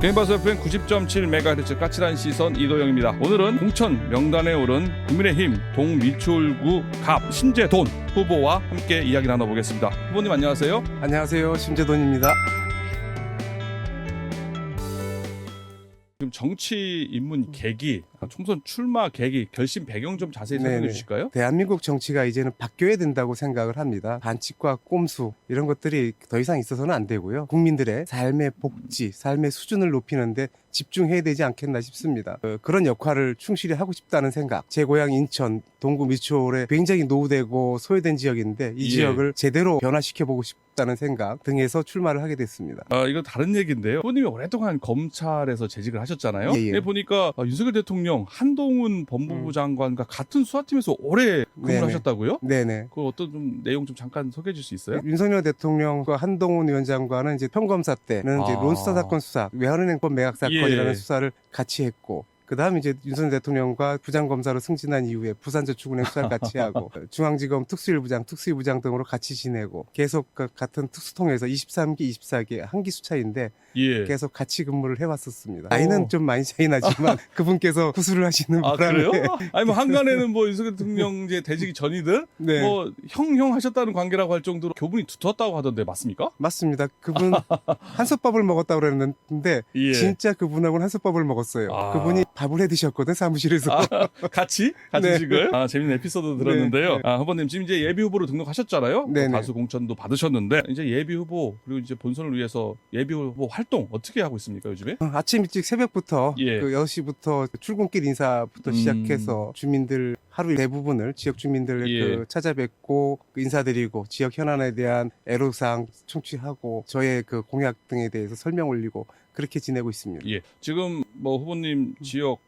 개인방송 FM 90.7MHz 까칠한 시선 이도영입니다. 오늘은 공천 명단에 오른 국민의힘 동미추홀구 갑 심재돈 후보와 함께 이야기 나눠보겠습니다. 후보님 안녕하세요. 안녕하세요. 심재돈입니다. 지금 정치 입문 계기, 총선 출마 계기, 결심 배경 좀 자세히 설명해 네네. 주실까요? 대한민국 정치가 이제는 바뀌어야 된다고 생각을 합니다. 반칙과 꼼수 이런 것들이 더 이상 있어서는 안 되고요. 국민들의 삶의 복지, 삶의 수준을 높이는데 집중해야 되지 않겠나 싶습니다. 그런 역할을 충실히 하고 싶다는 생각. 제 고향 인천 동구 미추홀에 굉장히 노후되고 소외된 지역인데 이 지역을 제대로 변화시켜보고 싶다는 생각 등에서 출마를 하게 됐습니다. 이거 다른 얘기인데요. 후보님이 오랫동안 검찰에서 재직을 하셨잖아요. 예, 예. 네, 보니까 윤석열 대통령 한동훈 법무부 장관과 같은 수사팀에서 오래 근무를 네네. 하셨다고요? 네네. 그 어떤 좀 내용 좀 잠깐 소개해 줄 수 있어요? 윤석열 대통령과 한동훈 위원장과는 이제 평검사 때는 이제 론스타 사건 수사, 외환은행법 매각 사건이라는 예. 수사를 수사를 같이 했고, 그 다음 이제 윤석열 대통령과 부장검사로 승진한 이후에 부산저축은행 수사를 같이 하고, 중앙지검 특수일부장 등으로 같이 지내고, 계속 같은 특수통에서 23기, 24기 한 기 수차인데 예. 계속 같이 근무를 해왔었습니다. 나이는 좀 많이 차이 나지만 그분께서 구술을 하시는 바람에 그래요? 아니 뭐 한간에는 뭐 윤석열 대통령 이제 되시기 전이든 네. 뭐 형 하셨다는 관계라고 할 정도로 교분이 두텁다고 하던데 맞습니까? 맞습니다. 그분 한솥밥을 먹었다고 그랬는데 예. 진짜 그분하고는 한솥밥을 먹었어요. 아. 그분이 밥을 해 드셨거든, 사무실에서. 같이 네. 식을 재밌는 에피소드 들었는데요. 네. 후보님 지금 이제 예비 후보로 등록하셨잖아요. 네, 네. 가수 공천도 받으셨는데 이제 예비 후보 그리고 이제 본선을 위해서 예비 후보 활동 어떻게 하고 있습니까 요즘에? 아침 일찍 새벽부터 예. 그 6시부터 출근길 인사부터 시작해서 주민들 하루 대부분을 지역 주민들 예. 그 찾아뵙고 인사드리고 지역 현안에 대한 애로사항 청취하고 저의 그 공약 등에 대해서 설명 올리고 그렇게 지내고 있습니다. 예. 지금 뭐 후보님 지역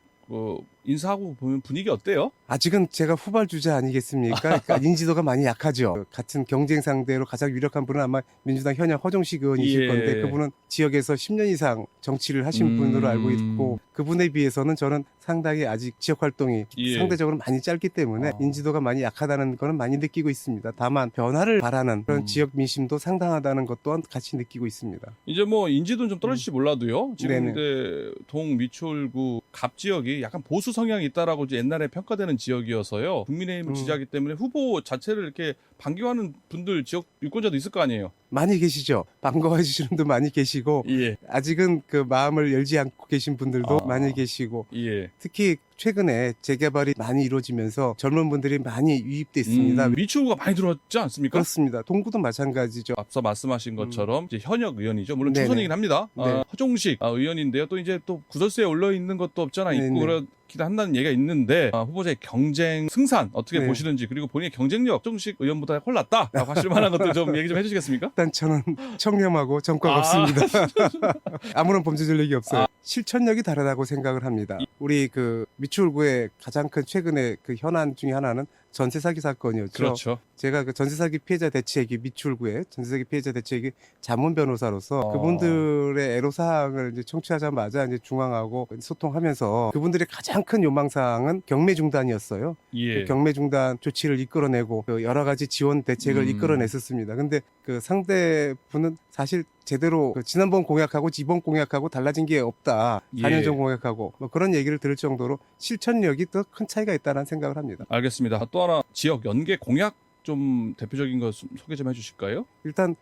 인사하고 보면 분위기 어때요? 아직은 제가 후발 주자 아니겠습니까? 그러니까 인지도가 많이 약하죠. 같은 경쟁 상대로 가장 유력한 분은 아마 민주당 현역 허종식 의원이실 예. 건데 그분은 지역에서 10년 이상 정치를 하신 분으로 알고 있고 그분에 비해서는 저는 상당히 아직 지역 활동이 예. 상대적으로 많이 짧기 때문에 인지도가 많이 약하다는 거는 많이 느끼고 있습니다. 다만 변화를 바라는 그런 지역 민심도 상당하다는 것 또한 같이 느끼고 있습니다. 이제 뭐 인지도는 좀 떨어질지 몰라도요. 지금 네네. 근데 동미추홀구 갑 지역이 약간 보수 성향이 있다라고 이제 옛날에 평가되는 지역이어서요. 국민의힘을 지지하기 때문에 후보 자체를 이렇게 반기하는 분들 지역 유권자도 있을 거 아니에요. 많이 계시죠. 반가워해 주시는 분도 많이 계시고 예. 아직은 그 마음을 열지 않고 계신 분들도 아. 많이 계시고 예. 특히 최근에 재개발이 많이 이루어지면서 젊은 분들이 많이 유입돼 있습니다. 미추홀구가 많이 들어왔지 않습니까? 그렇습니다. 동구도 마찬가지죠. 앞서 말씀하신 것처럼 이제 현역 의원이죠. 물론 네네. 초선이긴 합니다. 네. 허종식 의원인데요. 또 이제 또 구설수에 올려 있는 것도 없잖아 있고 네네. 그렇긴 한다는 얘기가 있는데 후보자의 경쟁 승산 어떻게 네. 보시는지 그리고 본인의 경쟁력 허종식 의원보다 홀랐다라고 하실 만한 것들 좀 얘기 좀 해주시겠습니까? 일단 저는 청렴하고 전과가 없습니다. 아무런 범죄 전력이 없어요. 실천력이 다르다고 생각을 합니다. 우리 그 미추홀구의 가장 큰 최근의 그 현안 중에 하나는 전세 사기 사건이었죠. 그렇죠. 제가 그 전세 사기 피해자 대책위 미추홀구의 전세 사기 피해자 대책위 자문 변호사로서 아. 그분들의 애로 사항을 이제 청취하자마자 이제 중앙하고 소통하면서 그분들의 가장 큰 요망 사항은 경매 중단이었어요. 예. 그 경매 중단 조치를 이끌어내고 그 여러 가지 지원 대책을 이끌어냈었습니다. 근데 그 상대분은 사실 제대로 그 지난번 공약하고 이번 공약하고 달라진 게 없다. 4년 전 공약하고 뭐 그런 얘기를 들을 정도로 실천력이 더 큰 차이가 있다는 생각을 합니다. 알겠습니다. 또 하나 지역 연계 공약 좀 대표적인 거 소개 좀 해주실까요? 일단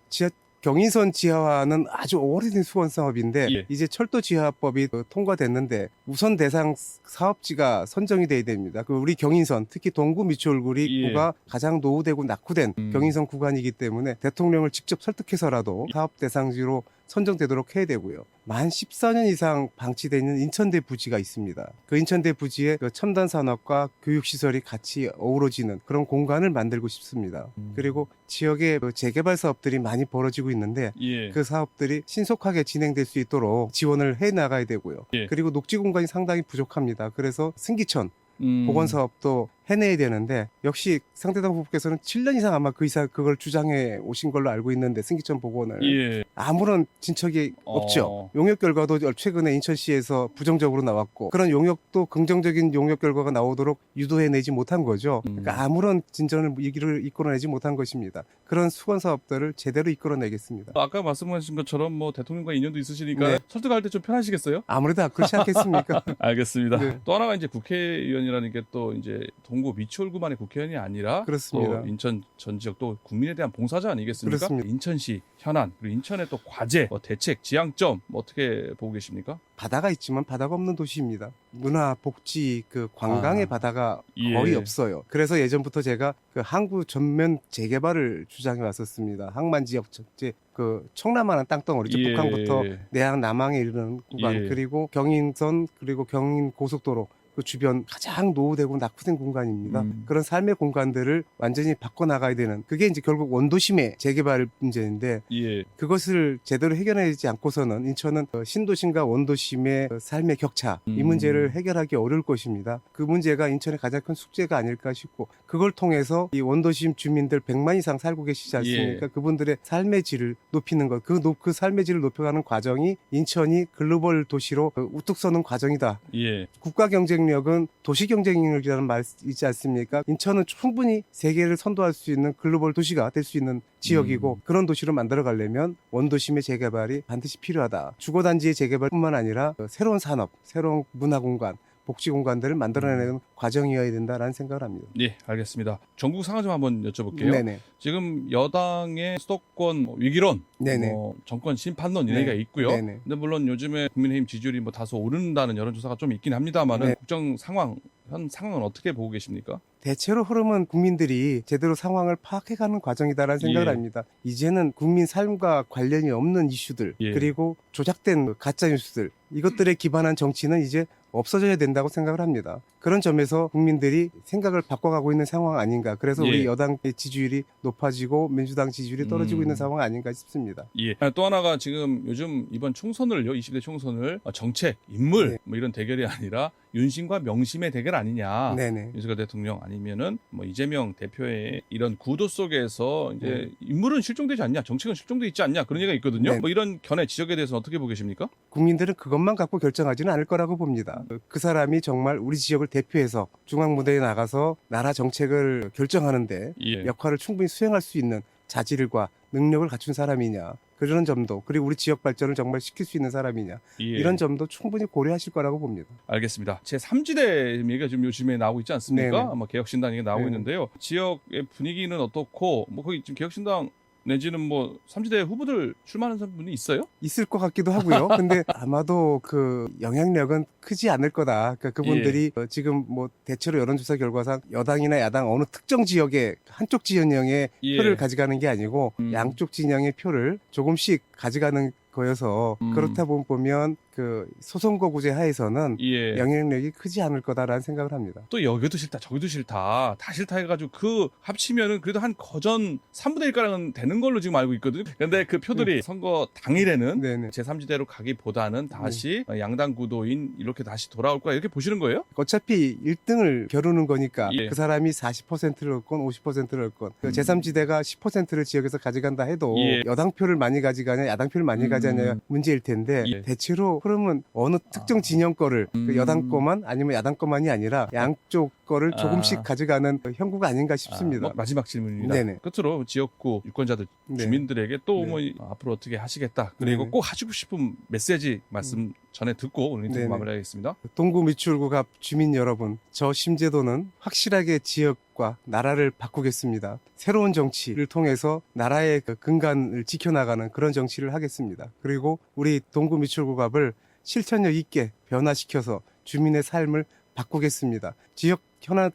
경인선 지하화는 아주 오래된 수건 사업인데 예. 이제 철도 지하화법이 통과됐는데 우선 대상 사업지가 선정이 돼야 됩니다. 그 우리 경인선 특히 동구 미추홀구가 가장 노후되고 낙후된 경인선 구간이기 때문에 대통령을 직접 설득해서라도 사업 대상지로 선정되도록 해야 되고요. 만 14년 이상 방치되어 있는 인천대 부지가 있습니다. 그 인천대 부지에 그 첨단 산업과 교육시설이 같이 어우러지는 그런 공간을 만들고 싶습니다. 그리고 지역에 그 재개발 사업들이 많이 벌어지고 있는데 예. 그 사업들이 신속하게 진행될 수 있도록 지원을 해 나가야 되고요. 예. 그리고 녹지 공간이 상당히 부족합니다. 그래서 승기천 음. 보건 사업도 해내야 되는데 역시 상대당 후보께서는 7년 이상 아마 그 이상 그걸 주장해 오신 걸로 알고 있는데 승기천 보고원을 예. 아무런 진척이 없죠. 용역 결과도 최근에 인천시에서 부정적으로 나왔고 그런 용역도 긍정적인 용역 결과가 나오도록 유도해내지 못한 거죠. 그러니까 아무런 진전을 이끌어내지 못한 것입니다. 그런 수건 사업들을 제대로 이끌어내겠습니다. 아까 말씀하신 것처럼 뭐 대통령과 인연도 있으시니까 네. 설득할 때 좀 편하시겠어요? 아무래도 그렇지 않겠습니까? 알겠습니다. 네. 또 하나가 이제 국회의원이라는 게 또 이제 동구 미추홀구만의 국회의원이 아니라 그렇습니다. 또 인천 전 지역 또 국민에 대한 봉사자 아니겠습니까? 그렇습니다. 인천시 현안 그리고 인천의 또 과제, 대책, 지향점 어떻게 보고 계십니까? 바다가 있지만 바다가 없는 도시입니다. 문화, 복지, 관광의 바다가 거의 없어요. 그래서 예전부터 제가 항구 전면 재개발을 주장해 왔었습니다. 항만 지역 청남하는 땅덩어리죠. 북한부터 내양 남항에 이르는 구간 그리고 경인선 그리고 경인 고속도로 그 주변 가장 노후되고 낙후된 공간입니다. 그런 삶의 공간들을 완전히 바꿔나가야 되는 그게 이제 결국 원도심의 재개발 문제인데 그것을 제대로 해결하지 않고서는 인천은 신도심과 원도심의 삶의 격차 이 문제를 해결하기 어려울 것입니다. 그 문제가 인천의 가장 큰 숙제가 아닐까 싶고 그걸 통해서 이 원도심 주민들 100만 이상 살고 계시지 않습니까? 그분들의 삶의 질을 높이는 것, 그 삶의 질을 높여가는 과정이 인천이 글로벌 도시로 우뚝 서는 과정이다. 국가 경쟁력은 도시 경쟁력이라는 말 있지 않습니까? 인천은 충분히 세계를 선도할 수 있는 글로벌 도시가 될 수 있는 지역이고 그런 도시로 만들어가려면 원도심의 재개발이 반드시 필요하다. 주거단지의 재개발뿐만 아니라 새로운 산업, 새로운 문화공간, 복지공간들을 만들어내는 과정이어야 된다라는 생각을 합니다. 네, 알겠습니다. 전국 상황 좀 한번 여쭤볼게요. 네네. 지금 여당의 수도권 위기론, 정권 심판론 이런 얘기가 있고요. 네네. 근데 물론 요즘에 국민의힘 지지율이 다소 오른다는 여론조사가 좀 있긴 합니다만은 국정 상황, 현 상황은 어떻게 보고 계십니까? 대체로 흐름은 국민들이 제대로 상황을 파악해가는 과정이다라는 생각을 합니다. 이제는 국민 삶과 관련이 없는 이슈들 그리고 조작된 가짜뉴스들 이것들에 기반한 정치는 이제 없어져야 된다고 생각을 합니다. 그런 점에서 국민들이 생각을 바꿔가고 있는 상황 아닌가. 그래서 우리 여당의 지지율이 높아지고 민주당 지지율이 떨어지고 있는 상황 아닌가 싶습니다. 또 하나가 지금 요즘 이번 총선을요, 20대 총선을 정책, 인물 이런 대결이 아니라 윤심과 명심의 대결 아니냐. 윤석열 대통령 아니면은 이재명 대표의 이런 구도 속에서 이제 인물은 실종되지 않냐, 정책은 실종돼 있지 않냐 그런 얘기가 있거든요. 이런 견해 지적에 대해서는 어떻게 보고 계십니까? 국민들은 그것만 갖고 결정하지는 않을 거라고 봅니다. 그 사람이 정말 우리 지역을 대표해서 중앙 무대에 나가서 나라 정책을 결정하는데 역할을 충분히 수행할 수 있는 자질과 능력을 갖춘 사람이냐. 그런 점도 그리고 우리 지역 발전을 정말 시킬 수 있는 사람이냐 이런 점도 충분히 고려하실 거라고 봅니다. 알겠습니다. 제3지대 얘기가 지금 요즘에 나오고 있지 않습니까? 아마 개혁신당 얘기가 나오고 있는데요. 지역의 분위기는 어떻고 거기 지금 개혁신당 내지는 3지대 후보들 출마하는 분이 있어요? 있을 것 같기도 하고요. 근데 아마도 그 영향력은 크지 않을 거다. 그러니까 그분들이 지금 대체로 여론조사 결과상 여당이나 야당 어느 특정 지역의 한쪽 진영의 표를 가져가는 게 아니고 양쪽 진영의 표를 조금씩 가져가는 거여서 그렇다 보면 그 소선거구제 하에서는 영향력이 크지 않을 거다라는 생각을 합니다. 또 여기도 싫다 저기도 싫다 다 싫다 해가지고 그 합치면은 그래도 한 거전 3분의 1가량은 되는 걸로 지금 알고 있거든요. 근데 그 표들이 선거 당일에는 제3지대로 가기보다는 다시 양당 구도인 이렇게 다시 돌아올 거야 이렇게 보시는 거예요? 어차피 1등을 겨루는 거니까 그 사람이 40%를 얻건 50%를 얻건 제3지대가 10%를 지역에서 가져간다 해도 여당 표를 많이 가져가냐 야당 표를 많이 가져가냐 문제일 텐데 대체로 그러면 어느 특정 진영 거를 그 여당 거만 아니면 야당 거만이 아니라 양쪽 거를 조금씩 가져가는 형국가 아닌가 싶습니다. 마지막 질문입니다. 끝으로 지역구 유권자들 주민들에게 또 앞으로 어떻게 하시겠다 그리고 꼭 하시고 싶은 메시지 말씀 전에 듣고 오늘 인터뷰 마무리하겠습니다. 동구 미추홀구갑 주민 여러분, 저 심재도는 확실하게 지역과 나라를 바꾸겠습니다. 새로운 정치를 통해서 나라의 근간을 지켜나가는 그런 정치를 하겠습니다. 그리고 우리 동구 미추홀구갑을 실천력 있게 변화시켜서 주민의 삶을 바꾸겠습니다.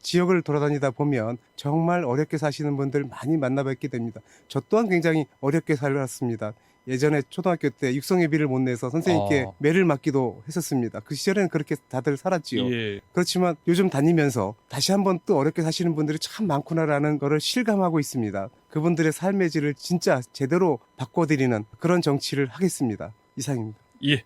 지역을 돌아다니다 보면 정말 어렵게 사시는 분들 많이 만나뵙게 됩니다. 저 또한 굉장히 어렵게 살았습니다. 예전에 초등학교 때 육성회비를 못 내서 선생님께 매를 맞기도 했었습니다. 그 시절에는 그렇게 다들 살았지요. 그렇지만 요즘 다니면서 다시 한번 또 어렵게 사시는 분들이 참 많구나라는 거를 실감하고 있습니다. 그분들의 삶의 질을 진짜 제대로 바꿔드리는 그런 정치를 하겠습니다. 이상입니다.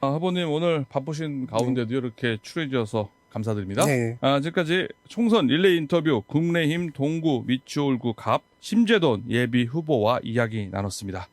후보님 오늘 바쁘신 가운데도 이렇게 출연해 주셔서 감사드립니다. 네. 지금까지 총선 릴레이 인터뷰 국내힘 동구 미추홀구 갑 심재돈 예비 후보와 이야기 나눴습니다.